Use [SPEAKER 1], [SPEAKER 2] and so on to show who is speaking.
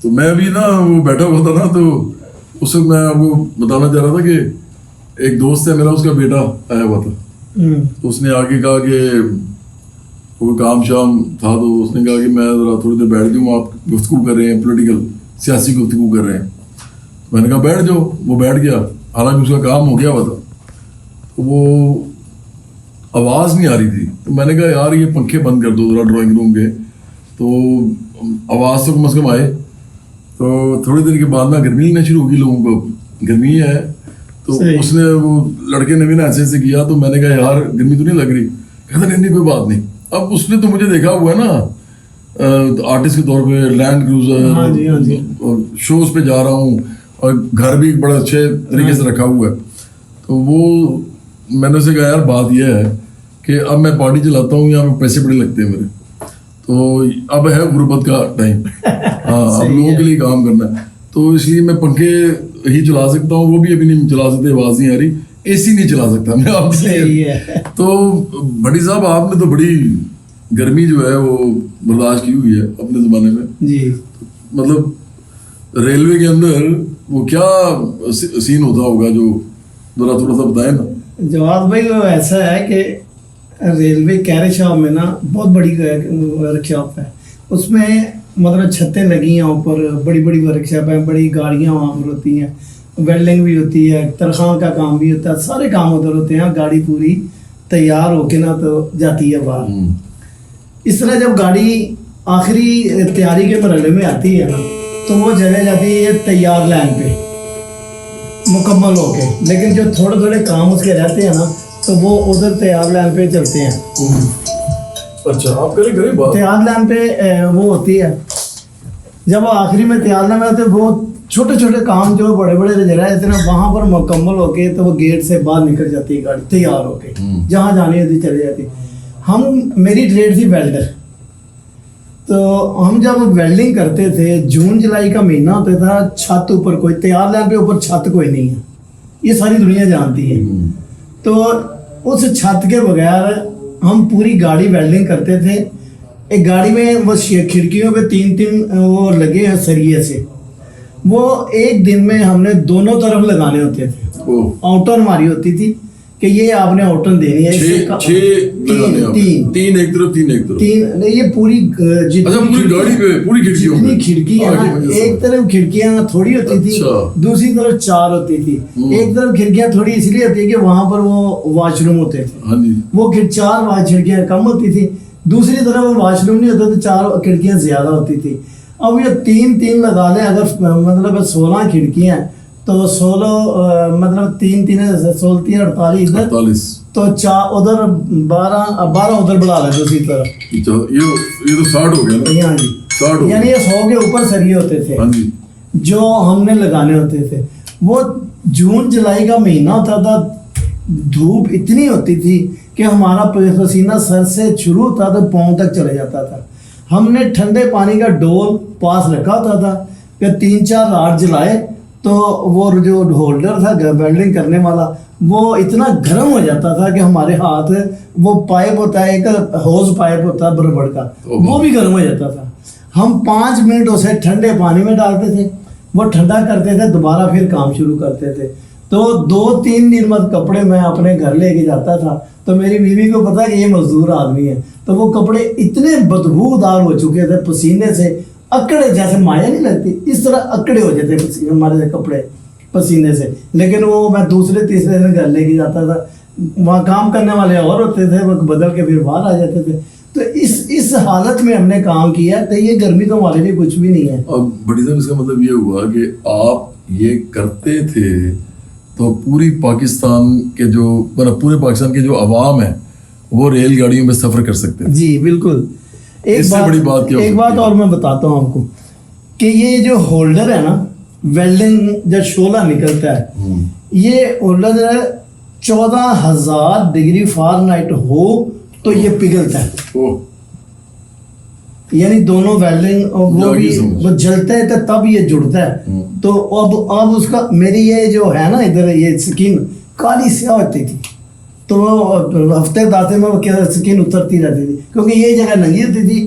[SPEAKER 1] تو میں بھی نا وہ بیٹھا ہوا تھا نا, تو اس وقت میں وہ بتانا چاہ رہا تھا کہ ایک دوست ہے میرا, اس کا بیٹا آیا ہوا تھا, تو اس نے آگے کہا کہ وہ کام شام تھا, تو اس نے کہا کہ میں ذرا تھوڑی دیر بیٹھ جاؤں, آپ گفتگو کر رہے ہیں پولیٹیکل سیاسی گفتگو کر رہے ہیں. میں نے کہا بیٹھ جاؤ, وہ بیٹھ گیا, حالانکہ اس کا کام ہو گیا ہوا تھا. تو وہ آواز نہیں آ رہی تھی, تو میں نے کہا یار یہ پنکھے بند کر دو ذرا ڈرائنگ روم کے, تو آواز تو کم از کم آئے. تو تھوڑی دیر کے بعد نا گرمی لگنا شروع ہوگی, لوگوں کو گرمی ہے. تو اس نے وہ لڑکے نے بھی نا ایسے کیا, تو میں نے کہا یار گرمی تو نہیں لگ رہی؟ کہتا نہیں کوئی بات نہیں. اب اس نے تو مجھے دیکھا ہوا ہے نا آرٹسٹ کے طور پہ, لینڈ کروزر, شوز پہ جا رہا ہوں, اور گھر بھی بڑے اچھے طریقے سے رکھا ہوا ہے. تو وہ میں نے اسے کہا یار بات یہ ہے کہ اب میں پارٹی چلاتا ہوں, یہاں پہ پیسے بڑے لگتے ہیں میرے, تو اب ہے غربت کا ٹائم, ہاں اب لوگوں کے لیے کام کرنا ہے, تو اس لیے میں پنکھے ہی چلا سکتا ہوں, وہ بھی ابھی نہیں چلا سکتے, آواز نہیں آ رہی, اے سی نہیں چلا سکتا میں آپ سے. تو بھٹی صاحب آپ نے تو بڑی گرمی جو ہے وہ برداشت کی ہوئی ہے اپنے زمانے میں جی. مطلب ریلوے کے اندر وہ کیا سین ہوتا ہوگا, جو ذرا تھوڑا سا بتائیں نا.
[SPEAKER 2] جواد بھائی وہ ایسا ہے کہ ریلوے کیریج شاپ میں نا بہت بڑی ورک شاپ ہے, اس میں مطلب چھتیں لگی ہیں اوپر, بڑی بڑی ورک شاپ ہے, بڑی گاڑیاں وہاں پر ہوتی ہیں, ویلڈنگ بھی ہوتی ہے, ترخان کا کام بھی ہوتا ہے, سارے کام ادھر ہوتے ہیں. گاڑی پوری تیار ہو کے نا تو جاتی ہے باہر. اس طرح جب گاڑی آخری تیاری کے مرحلے میں آتی ہے نا, تو وہ جگہ جاتی ہے تیار لائن پہ مکمل ہو کے, لیکن جو تھوڑے تھوڑے کام اس کے رہتے ہیں نا, تو وہ ادھر تیار لائن پہ چلتے ہیں.
[SPEAKER 1] اچھا آپ کریں بات.
[SPEAKER 2] تیار لائن پہ وہ ہوتی ہے, جب وہ آخری میں تیار لائن میں ہوتے ہیں, وہ چھوٹے چھوٹے کام جو بڑے بڑے جگہ رہتے ہیں وہاں پر مکمل ہو کے تو وہ گیٹ سے باہر نکل جاتی ہے گاڑی تیار ہو کے, جہاں جانی ہوتی چلی جاتی. میری ٹریڈ تھی ویلڈر, تو ہم جب ویلڈنگ کرتے تھے جون جولائی کا مہینہ ہوتا تھا, چھت اوپر کوئی تیار لائن پہ اوپر چھت کوئی نہیں ہے, یہ ساری دنیا جانتی ہے. تو اس چھت کے بغیر ہم پوری گاڑی ویلڈنگ کرتے تھے. ایک گاڑی میں وہ کھڑکیوں پہ 3 وہ لگے ہیں سریے سے, وہ ایک دن میں ہم نے دونوں طرف لگانے ہوتے تھے. آؤٹر ہماری ہوتی تھی کہ یہ آپ نے آؤٹر دینی ہے,
[SPEAKER 1] تین ایک طرف
[SPEAKER 2] نہیں, یہ پوری جتنی کھڑکی ہے نا, ایک طرف کھڑکیاں تھوڑی ہوتی تھی, دوسری طرف 4 ہوتی تھی. ایک طرف کھڑکیاں تھوڑی اس لیے ہوتی ہے کہ وہاں پر وہ واش روم ہوتے تھے, وہ 4 کھڑکیاں کم ہوتی تھی. دوسری طرف وہ واش روم نہیں ہوتا تو 4 کھڑکیاں زیادہ ہوتی تھی. اب یہ 3 لگا لیں, اگر مطلب 16 کھڑکیاں ہیں تو 16 مطلب 3 16 48 تو 4 ادھر 12 ادھر بڑھا لیں دوسری طرف,
[SPEAKER 1] یہ تو 60 ہو گیا.
[SPEAKER 2] ہاں جی, یعنی یہ 100 کے اوپر سریے ہوتے تھے جو ہم نے لگانے ہوتے تھے. وہ جون جولائی کا مہینہ ہوتا تھا, دھوپ اتنی ہوتی تھی کہ ہمارا پسینہ سر سے شروع ہوتا تھا پاؤں تک چلے جاتا تھا. ہم نے ٹھنڈے پانی کا ڈول پاس رکھا ہوتا تھا, پھر 3-4 راڈ جلائے تو وہ جو ہولڈر تھا ویلڈنگ کرنے والا وہ اتنا گرم ہو جاتا تھا کہ ہمارے ہاتھ, وہ پائپ ہوتا ہے ایک ہوز پائپ ہوتا ہے بربڑ کا, وہ بھی گرم ہو جاتا تھا. ہم 5 منٹ اسے ٹھنڈے پانی میں ڈالتے تھے, وہ ٹھنڈا کرتے تھے, دوبارہ پھر کام شروع کرتے تھے. تو 2-3 دن بعد کپڑے میں اپنے گھر لے کے جاتا تھا, تو میری بیوی کو پتا کہ یہ مزدور آدمی ہے, تو وہ کپڑے اتنے بدبودار ہو چکے تھے پسینے سے, اکڑے جیسے مایا نہیں لگتی اس طرح اکڑے ہو جاتے ہمارے کپڑے پسینے سے. لیکن وہ میں دوسرے تیسرے دن گھر لے کے جاتا تھا, وہاں کام کرنے والے اور ہوتے تھے, وہ بدل کے پھر باہر آ جاتے تھے. تو اس حالت میں ہم نے کام کیا, تو یہ گرمی تو ہمارے لیے کچھ بھی نہیں ہے.
[SPEAKER 1] اور بڑی صاحب اس کا مطلب یہ ہوا کہ آپ یہ کرتے تھے تو پوری پاکستان کے جو پورے پاکستان کے جو عوام ہیں وہ ریل گاڑیوں میں سفر کر سکتے ہیں.
[SPEAKER 2] جی بالکل. ایک بات اور میں بتاتا ہوں آپ کو کہ یہ جو ہولڈر ہے نا, ویلڈنگ جب شعلہ نکلتا ہے, یہ ہولڈر 14,000 ڈگری فارنائٹ ہو تو یہ پگھلتا ہے. یعنی دونوں ویلڈنگ وہ بھی وہ جلتا ہے تب یہ جڑتا ہے. تو اب اس کا میری یہ جو ہے نا ادھر یہ سکین کالی سیاہ ہوتی تھی, تو وہ ہفتے 10 میں وہ سکین اترتی رہتی تھی, کیونکہ یہ جگہ نہیں ہوتی تھی,